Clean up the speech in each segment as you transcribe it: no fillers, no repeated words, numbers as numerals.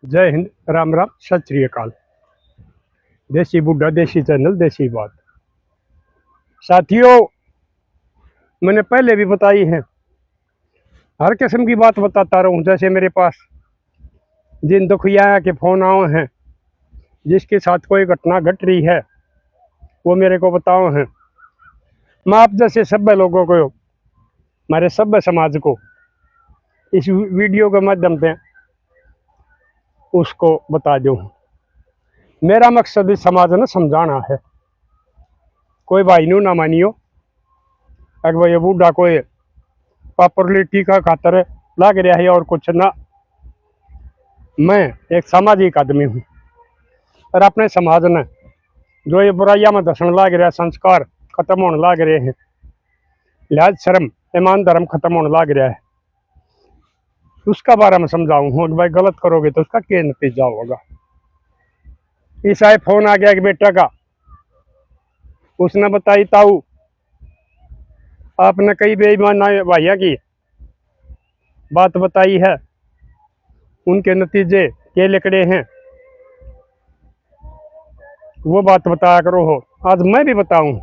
जय हिंद, राम राम, सत श्री अकाल। देसी बुड्ढा, देसी चैनल, देसी बात। साथियों, मैंने पहले भी बताई है, हर किस्म की बात बताता रहूं। जैसे मेरे पास जिन दुखिया के फोन आए हैं, जिसके साथ कोई घटना घट रही है, वो मेरे को बताओ हैं। मैं आप जैसे सभ्य लोगों को, हमारे सभ्य समाज को इस वीडियो के माध्यम से उसको बता दूं। मेरा मकसद इस समाज ने समझाना है। कोई भाई नू ना मानियो, अगर भाई ये बूढ़ा कोई पॉपुलरिटी का खातर लाग रहा है और कुछ ना। मैं एक सामाजिक आदमी हूँ और अपने समाज ने जो ये बुराइयां में धसन लाग रहा, संस्कार खत्म होने लाग रहे हैं, लिहाज शर्म ईमान धर्म खत्म होने लाग रहा है, उसका बारे में समझाऊँ हूँ। भाई गलत करोगे तो उसका क्या नतीजा होगा। इस आए फोन आ गया कि बेटा का, उसने बताई ताऊ आपने कई बेईमान भाइया की बात बताई है, उनके नतीजे क्या लिखड़े हैं, वो बात बताया करो हो। आज मैं भी बताऊं,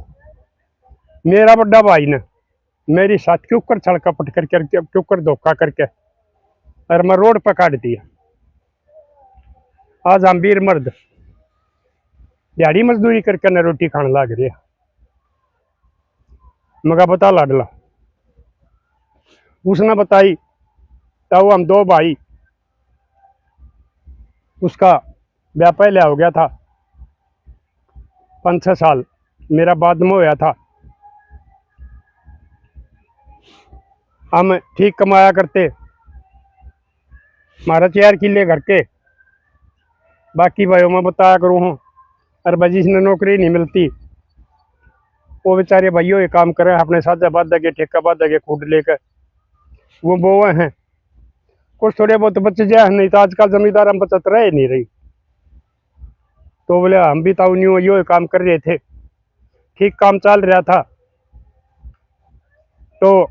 मेरा बड़ा भाई ने मेरी साथ क्यों कर छड़ कपट करके, क्यों कर धोखा करके और मैं रोड पर काट दिया। आज हम वीर मर्द दिहाड़ी मजदूरी करके न रोटी खाने लग रहे। मगा बता लाडला, उसने बताई ताऊ हम दो भाई, उसका ब्याह पहले हो गया था 5-6 साल, मेरा बाद में होया था। हम ठीक कमाया करते, हमारा 4 किले घर के, बाकी भाइयों में बताया करूँ हूँ। और भाई जिसने नौकरी नहीं मिलती वो बेचारे भाइयों ये काम करे, अपने साझा बाधा के ठेका बाधा के कूट लेकर वो बोए हैं। कुछ थोड़े बहुत बच जाए, नहीं तो आजकल जमींदार हम बचत रहे नहीं रही। तो बोले हम भी ताऊ न्यू यो काम कर रहे थे, ठीक काम चल रहा था। तो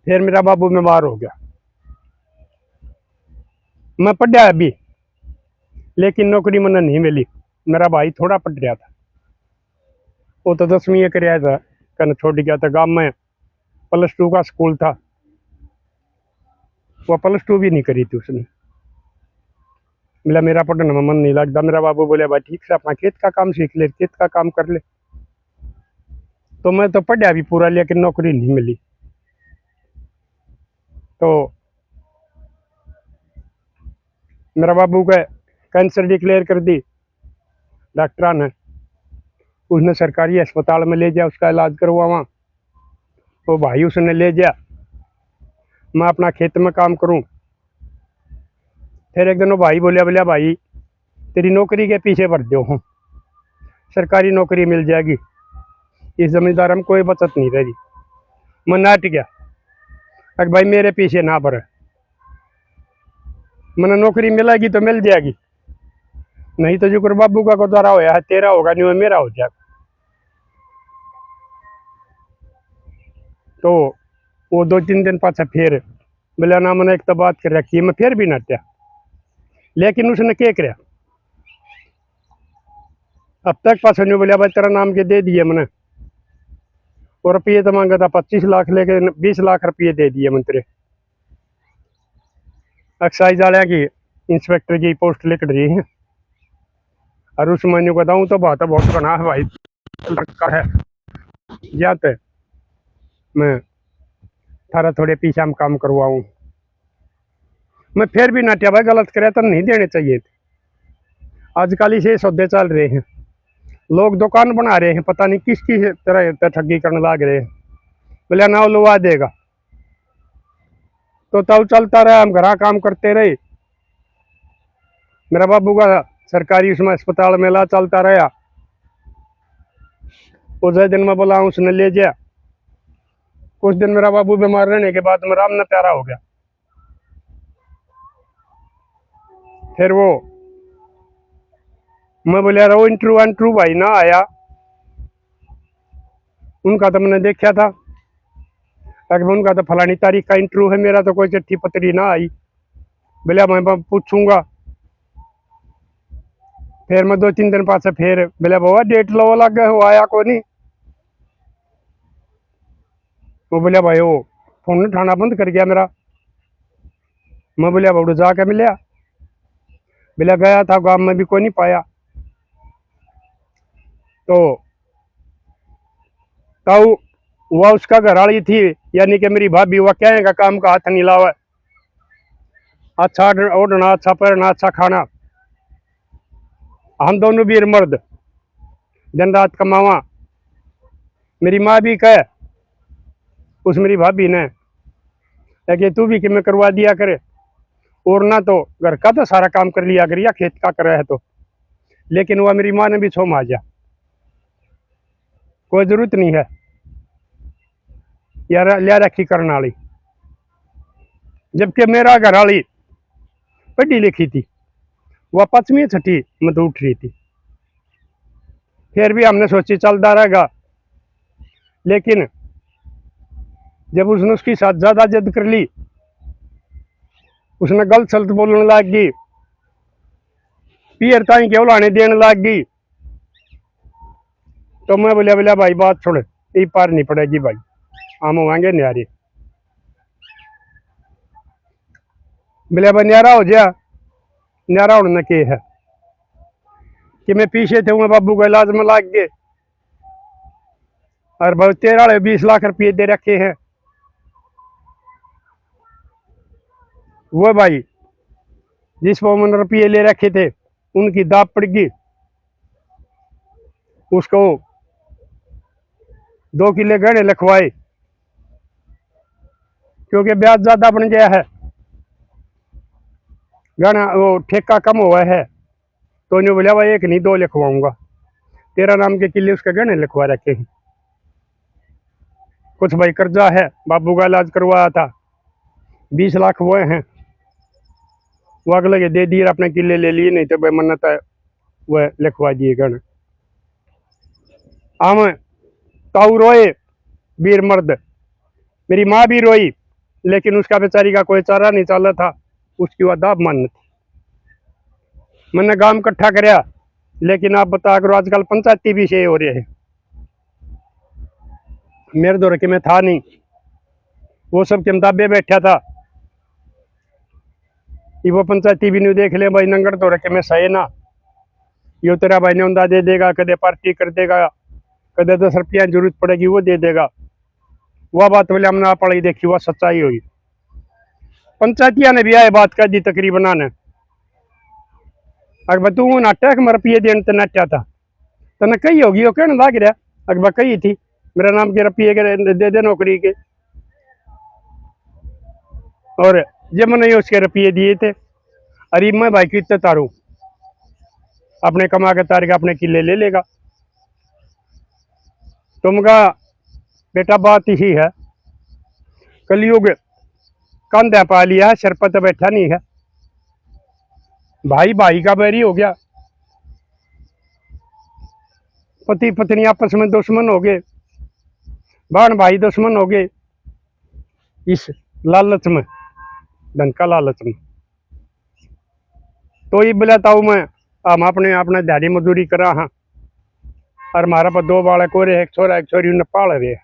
फिर मेरा बाबू बीमार हो गया। मैं पढ़ा अभी, लेकिन नौकरी मैंने नहीं मिली। मेरा भाई थोड़ा पढ़ रहा था, वो तो 10वीं कर रहा था, कन छोड़ गया था। गांव में +2 का स्कूल था, वो +2 भी नहीं करी थी उसने। बोला मेरा पढ़ने में मन नहीं लगता। मेरा बाबू बोले भाई ठीक से अपना खेत का काम सीख ले, खेत का काम कर ले। तो मैं तो पढ़ा भी पूरा, लेकिन नौकरी नहीं मिली। तो मेरा बाबू का कैंसर डिक्लेयर कर दी डॉक्टर ने। उसने सरकारी अस्पताल में ले जाया, उसका इलाज करवावा। वो भाई उसने ले जाया, मैं अपना खेत में काम करूं। फिर एक दिन वो भाई बोलिया, बोलिया भाई तेरी नौकरी के पीछे भर दो हूँ, सरकारी नौकरी मिल जाएगी, इस जमींदार में कोई बचत नहीं रही। मैं नाट गया, अगर भाई मेरे पीछे ना भरे, मैंने नौकरी मिलेगी तो मिल जाएगी, नहीं तो जो बाबू का गुजारा होया है तेरा होगा, नहीं मेरा हो जाएगा। तो वो 2-3 दिन पाछा फिर बोला ना, मैंने एक तो बात कर रखी है। मैं फिर भी नाट्या, लेकिन उसने क्या कराया, अब तक पास नहीं बोलिया भाई तेरा नाम के दे दिए मैंने, और रुपये तो मांगा था 25 लाख, लेके 20 लाख रुपये दे दिए मंत्री। एक्साइज वाले की इंस्पेक्टर की पोस्ट लिख रही है, और उस महीने को बताऊँ तो बात बहुत बना है भाई, लड़का है जाते मैं थारा थोड़े पीछे हम काम करवाऊँ। मैं फिर भी नाट्या भाई गलत करे तो नहीं देने चाहिए थे। आजकल इसे सौदे चल रहे हैं, लोग दुकान बना रहे हैं, पता नहीं किसकी तरह ठगी करने लग रहे हैं। बोले ना लुवा देगा, तो तब चलता रहा, हम घर काम करते रहे। मेरा बाबू का सरकारी उसमें अस्पताल में इलाज चलता रहा। उस दिन में बोला उसने ले जाया। कुछ दिन मेरा बाबू बीमार रहने के बाद में राम न प्यारा हो गया। फिर वो मैं बोलिया रहो इंटरव्यू भाई ना आया, उनका तो मैंने देखा था, ताकि उनका तो फलानी तारीख का इंटरव्यू है, मेरा तो कोई चिट्ठी पत्री ना आई। बोले मैं पूछूंगा। फिर मैं 2-3 दिन पास फिर बोले बाबा डेट लो लग गए हो, आया को नहीं। वो बोलिया भाई वो फोन उठाना बंद कर गया मेरा। मैं बोलिया बाबू जाके मिलिया। बोलिया गया था गांव में भी कोई नहीं पाया। तो ताऊ वह उसका घर वाली थी, यानी कि मेरी भाभी, वह कहेगा काम का हाथ नहीं लावा। अच्छा ओढ़ना, अच्छा पहनना, अच्छा खाना। हम दोनों वीर मर्द दिन रात कमावा। मेरी माँ भी कहे उस मेरी भाभी ने कि तू भी कि मैं करवा दिया करे, और ना तो घर का तो सारा काम कर लिया करिया, खेत का कर रहा है तो। लेकिन वह मेरी माँ ने भी छो माजा, कोई जरूरत नहीं है यार लिया रखी करने वाली। जबकि मेरा घर वाली पढ़ी लिखी थी, वह 5वीं 6ठी में तो उठ रही थी। फिर भी हमने सोची चलता रहेगा। लेकिन जब उसने उसके साथ ज्यादा जिद कर ली, उसने गलत सलत बोलने लग गई, पियर ताई के उलाने देने लग गई। तो मैं बोलिया बोलिया भाई बात छोड़, ये पार नहीं पड़ेगी भाई, हम होंगे न्यारे। बोलिया भाई न्यारा हो जा। न्यारा होने के है कि मैं पीछे थे, मैं बाबू को इलाज में लाग गए, और बहुत 13-20 लाख रुपये दे रखे हैं। वो भाई जिस पर मैंने रुपये ले रखे थे उनकी दाब पड़ गई, उसको 2 किले गहने लिखवाए, क्योंकि ब्याज ज्यादा बन गया है, गहना वो ठेका कम हुआ है। तो उन्हें बोला भाई 1 नहीं 2 लिखवाऊंगा। 13 नाम के किले उसके गहने लिखवा रखे हैं। कुछ भाई कर्जा है, बाबू का इलाज करवाया था, 20 लाख वो हैं, वो अगले के दे दिए, अपने किले ले लिए, नहीं तो भाई मन्नत है वह लिखवा दिए गहने। हम ताऊ रोए वीर मर्द, मेरी माँ भी रोई, लेकिन उसका बेचारी का कोई चारा नहीं चल रहा था, उसकी वह दाब मन थी। मैंने गांव इकट्ठा कराया, लेकिन आप बता करो आजकल पंचायती भी से हो रहे हैं। मेरे दौर के में था नहीं, वो सब के मुताबे बैठा था। ये वो पंचायती भी नहीं देख ले भाई, नंगर दौर के में सही ना, यो तेरा भाई ने उंदा दे देगा, कदे पार्टी कर देगा, कदे 10 रुपया जरूरत पड़ेगी वो दे देगा। वह बात बोले हमने पढ़ी देखी, वह सच्चाई हुई। पंचायतिया ने भी आए बात कर दी तकरीबन ने, अकबर तू नाट्या मैं रुपये देने ते नाट्या था, तने कही होगी वो कहने लग रहा। अकबर कही थी मेरा नाम के रुपये के दे नौकरी के, और जब मैंने उसके रुपये दिए थे, अरे मैं भाई कितने तारू, अपने कमा के तार के अपने किले ले लेगा। तुमका बेटा बात ही है, कलयुग कंधा पा लिया है, सिर पर बैठा नहीं है। भाई भाई का बैरी हो गया, पति पत्नी आपस में दुश्मन हो गए, बहन भाई दुश्मन हो गए, इस लालच में, धन का लालच में। तो ये बोला ताऊ मैं हम अपने अपने दिहाड़ी मजदूरी करा हाँ, और हमारा पर 2 बालक हो रहे, एक छोरा एक छोरी उन्हें पाल रहे।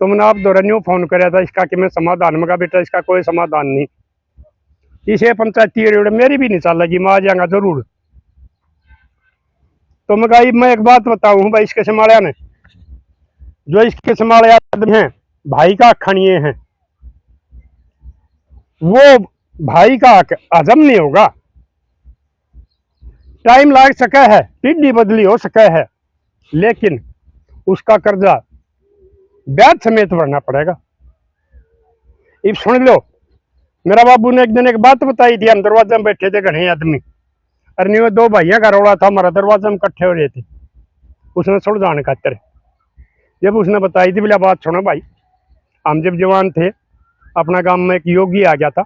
तुमने आप दौरा न्यू फोन कराया था इसका कि मैं समाधान में, बेटा इसका कोई समाधान नहीं, इसे पंचायती मेरी भी नहीं चल लगी, मैं आ जाऊंगा जरूर। तो मैं एक बात बताऊं भाई, इसके समालिया ने जो इसके समालिया हैं भाई का खनिए हैं, वो भाई का हजम नहीं होगा। टाइम लग सका है, पीढ़ी बदली हो सका है, लेकिन उसका कर्जा ब्याज समेत भरना पड़ेगा। अब सुन लो, मेरा बाबू ने एक दिन एक बात बताई थी, हम दरवाजे में बैठे थे घने आदमी, और नहीं 2 भाइयों का रौला था, हमारा दरवाजे में इकट्ठे हो रहे थे, उसने सुलझाने खातिर जब उसने बताई थी, बोला बात सुनो भाई, हम जब जवान थे अपना गांव में एक योगी आ गया था,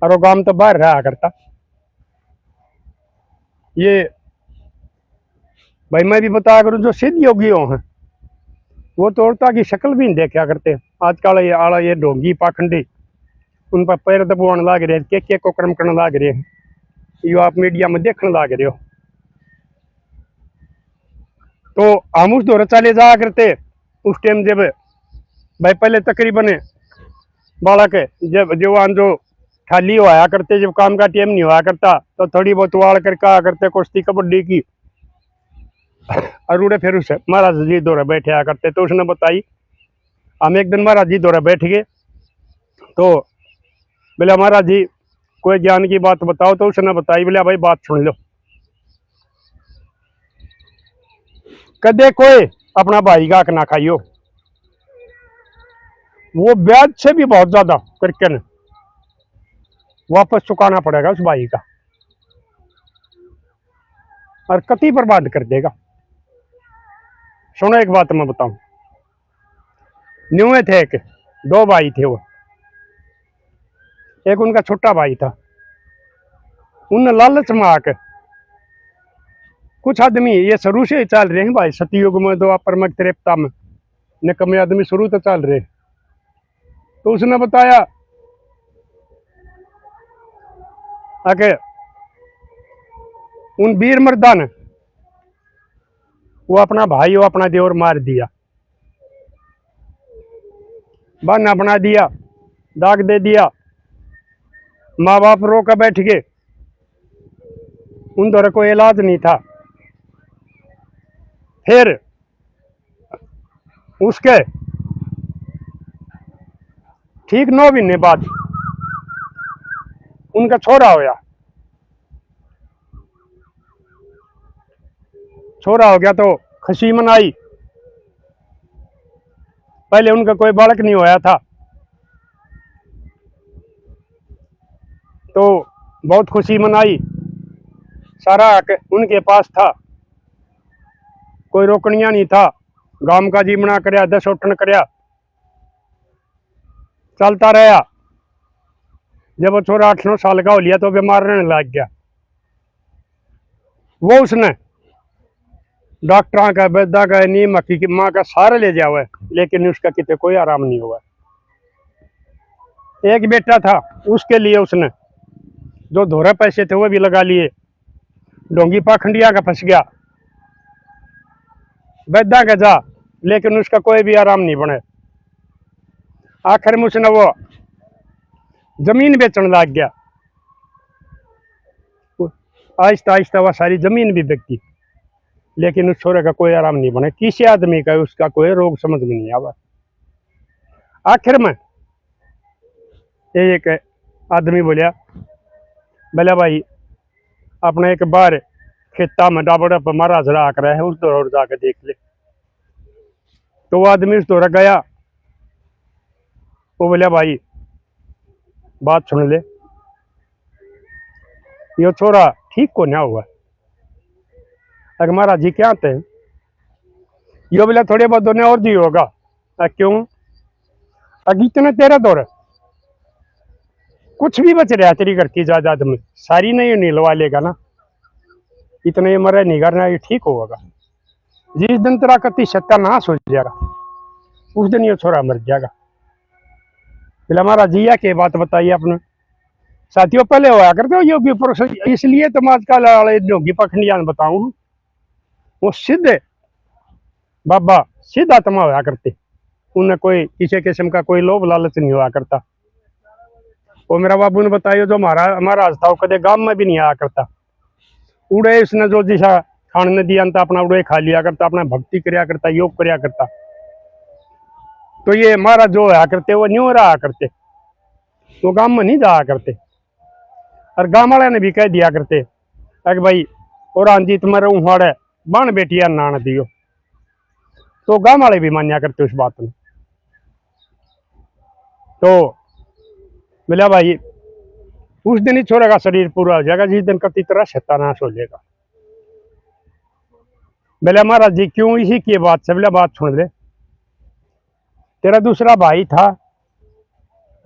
और वो गांव तो बाहर रहा करता। ये भाई मैं भी बताया करूं, जो सिद्ध योगी हो हैं वो तो औरता की शक्ल भी नहीं देखा करते। आजकल ये आला ये ढोंगी पाखंडी उन पर पैर दबाने लग रहे, के को क्रम करने लग रहे, यो आप मीडिया में देखने लग रहे हो। तो हम उस दौर चले जाया करते उस टाइम, जब भाई पहले तकरीबन बालक जब जवान जो खाली होया करते, जब काम का टाइम नहीं हुआ करता तो थोड़ी बहुत वाड़ करके आया करते कुश्ती कबड्डी की, और उड़े फिर उसे महाराज जी दौरे बैठे आया करते। तो उसने बताई, हम एक दिन महाराज जी दौरे बैठ गए, तो बोले महाराज जी कोई ज्ञान की बात बताओ। तो उसने बताई, बोले भाई बात सुन लो, कदे कोई अपना भाई का हक ना खाइयो, वो ब्याज से भी बहुत ज्यादा करके न वापस चुकाना पड़ेगा उस भाई का, और कति बर्बाद कर देगा। सुनो एक बात मैं बताऊं, न्यूए थे एक दो भाई थे, वो एक उनका छोटा भाई था, उन लालच में आकर कुछ आदमी ये शुरू से ही चल रहे हैं भाई, सतयुग में, द्वापर में, त्रेता में निकम्मे आदमी शुरू तो चल रहे। तो उसने बताया आके उन वीर मर्दा ने वो अपना भाई, वो अपना देवर मार दिया, बहाना बना दिया, दाग दे दिया, माँ बाप रो कर बैठ गए, उन दौरे कोई इलाज नहीं था। फिर उसके ठीक 9 महीने बाद उनका छोरा होया, छोरा हो गया तो खुशी मनाई। पहले उनका कोई बालक नहीं होया था, तो बहुत खुशी मनाई, सारा हक उनके पास था, कोई रोकनिया नहीं था, गांव का जीवना करया, 10 उठन करया, चलता रहा। जब वो छोरा 8-9 साल का हो लिया तो बीमार रहने लग गया। वो उसने डॉक्टर का, वैद्या का, नीम की माँ का सारे ले जावे, लेकिन उसका कितने कोई आराम नहीं हुआ। एक बेटा था, उसके लिए उसने जो धोरे पैसे थे वो भी लगा लिए, ढोंगी पाखंडिया का फंस गया, वैद्या का जा, लेकिन उसका कोई भी आराम नहीं बने। आखिर में उसने वो जमीन बेचने लग गया, आहिस्ता आहिस्ता वह सारी जमीन भी बिकती, लेकिन उस छोरे का कोई आराम नहीं बने। किसी आदमी का उसका कोई रोग समझ में नहीं आवा। आखिर में एक आदमी बोलिया, बोला भाई अपने एक बार खेता में डाबड़ा पर महाराज राख रहा है, उस दौर जाकर देख ले। तो वो आदमी उस दौरा गया, वो बोलिया भाई बात सुन ले, ये छोरा ठीक को ना हुआ। अगर महाराज जी क्या आते हैं, यो बोला थोड़े बहुत दोनों और जी होगा। क्यों? अगी इतने तेरा दौर कुछ भी बच रहा तेरी घर की जायदाद में, सारी नहीं नीलवा लेगा ना, इतने मरे नहीं करना, ये ठीक होगा। जिस दिन तेरा कति सत्यानाश हो जाएगा उस दिन ये छोरा मर जाएगा। बोला महाराज जी क्या बात बताइए आपने। साथियों पहले होया करते हो योगी पुरुष, इसलिए तुम आजकल वाले योगी पखंडियान बताऊं, वो सिद्ध बाबा सिद्ध आत्मा होया करते, उन्हें कोई किसी किस्म का कोई लोभ लालच नहीं हुआ करता। वो मेरा बाबू ने बताया, जो महाराज था वो कदे गांव में भी नहीं आया करता, उड़े इसने जो दिशा खाने दिया था अपना उड़े खा लिया करता, अपना भक्ति करया करता, योग करया करता। तो ये महाराज जो होया करते वो न्यू रहा करते, वो गांव में नहीं जाया करते। और गांव वाले ने भी कह दिया करते अरे भाई और आंजी तुम्हारे उहाड़े बन बेटिया नान दियो, तो गांव वाले भी मान्या करते उस बात में। तो बोला भाई उस दिन ही छोरे का शरीर पूरा हो जाएगा जिस दिन कति तरह सत्यानाश हो जाएगा। बोला महाराज जी क्यों, इसी की बात से। बोला बात सुन ले, तेरा दूसरा भाई था।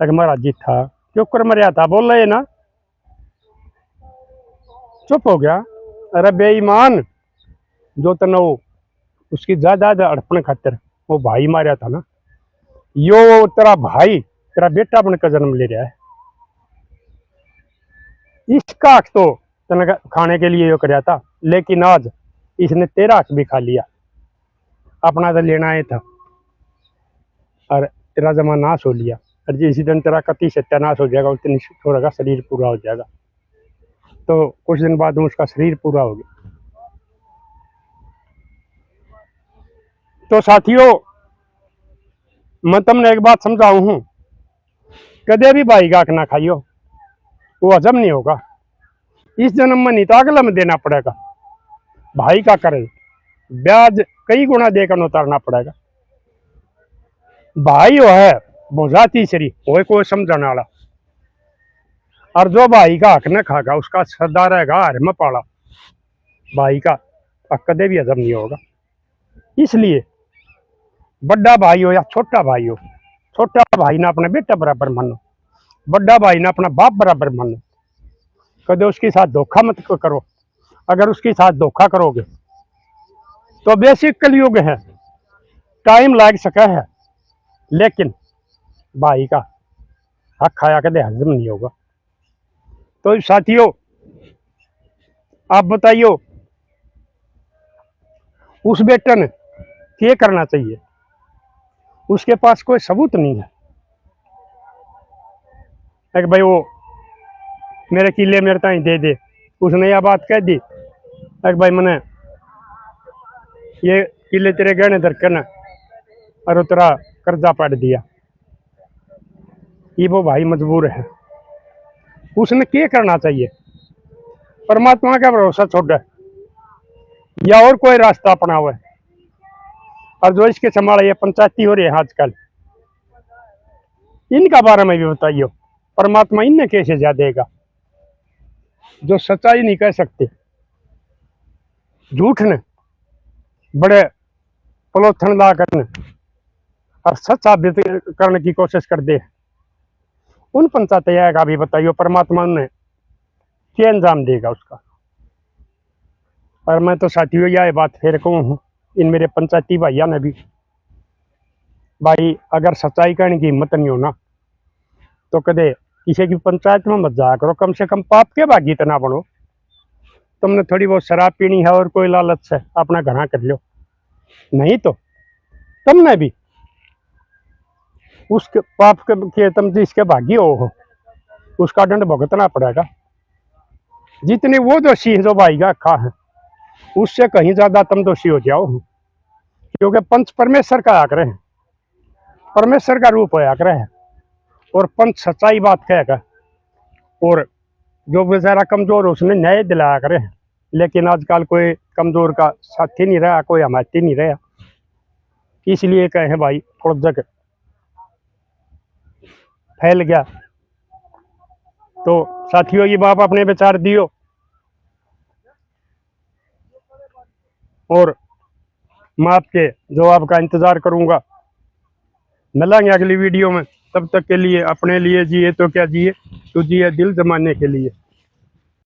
अगर महाराज जी था, क्यों कर मरिया था, बोल रहे ना, चुप हो गया। अरे बेईमान, जो तनो उसकी जायदाद अड़पने खातिर वो भाई मारा था ना, यो तेरा भाई तेरा बेटा अपने का जन्म ले रहा है, इसका हक तो तने खाने के लिए यो कराया था, लेकिन आज इसने तेरा हक भी खा लिया। अपना तो लेना ही था और तेरा जमा नाश हो लिया। और जिस दिन तेरा कति सत्यानाश हो जाएगा उस दिन छोरा का शरीर पूरा हो जाएगा। तो कुछ दिन बाद में उसका शरीर पूरा हो गया। तो साथियों, मैं तुमने एक बात समझाऊ हूं, कदे भी भाई का हक ना खाइयो, वो हजम नहीं होगा। इस जन्म में नहीं तो अगला में देना पड़ेगा। भाई का कर्ज ब्याज कई गुना देकर उतारना पड़ेगा। भाई वो है बोझा तीसरी वो कोई समझाने वाला, और जो भाई का हक न खागा उसका सदा रहेगा हर में पाला। भाई का हक कदे भी हजम नहीं होगा। इसलिए बड़ा भाई हो या छोटा भाई हो, छोटा भाई ना अपने बेटा बराबर मानो, बड़ा भाई ना अपना बाप बराबर मानो। कदे उसके साथ धोखा मत करो। अगर उसके साथ धोखा करोगे तो बेसिक कलयुग है, टाइम लग सका है, लेकिन भाई का हक खाया कदे हजम नहीं होगा। तो साथियों, आप बताइयो उस बेटे ने क्या करना चाहिए? उसके पास कोई सबूत नहीं है कि भाई वो मेरे किले मेरे ताई दे दे। उसने यह बात कह दी कि भाई मैंने ये किले तेरे गहने दरकन और तेरा कर्जा पड़ दिया। ये वो भाई मजबूर है। उसने क्या करना चाहिए? परमात्मा का भरोसा छोड़ या और कोई रास्ता अपना हुआ है? और जो इसके संभाले ये पंचायती हो रही है आजकल, इनका बारे में भी बताइयो। परमात्मा इन्हें कैसे जा देगा जो सच्चाई नहीं कह सकते, झूठ ने बड़े पलोथन ला करने और सच साबित करने की कोशिश कर दे। उन पंचायत का भी बताइयो परमात्मा ने क्या अंजाम देगा उसका। और मैं तो साथियों यह बात फिर कहूँ हूँ इन मेरे पंचायती भैया ने भी, भाई अगर सच्चाई कहने की हिम्मत नहीं होना तो कदे किसी की पंचायत में मत जाया करो। कम से कम पाप के भागी इतना बनो। तुमने थोड़ी बहुत शराब पीनी है और कोई लालच है अपना घना कर लो, नहीं तो तुमने भी उसके पाप के तुम जिसके भागी हो उसका दंड भुगतना पड़ेगा। जितने वो दोषी है जो भाई का खा है उससे कहीं ज्यादा तुम दोषी हो जाओ, क्योंकि पंच परमेश्वर का आग्रह है, परमेश्वर का रूप है आग्रह है, और पंच सच्चाई बात कहेगा। और जो बेचारा कमजोर उसने न्याय दिलाया करे। लेकिन आजकल कोई कमजोर का साथी नहीं रहा, कोई हमायती नहीं रहा। इसलिए कहे भाई प्रोजेक्ट फैल गया। तो साथियों ये बाप अपने विचार दियो, और मैं आपके जवाब का इंतजार करूंगा। मिलेंगे अगली वीडियो में, तब तक के लिए अपने लिए जिए तो क्या जिए, तो जिए दिल जमाने के लिए।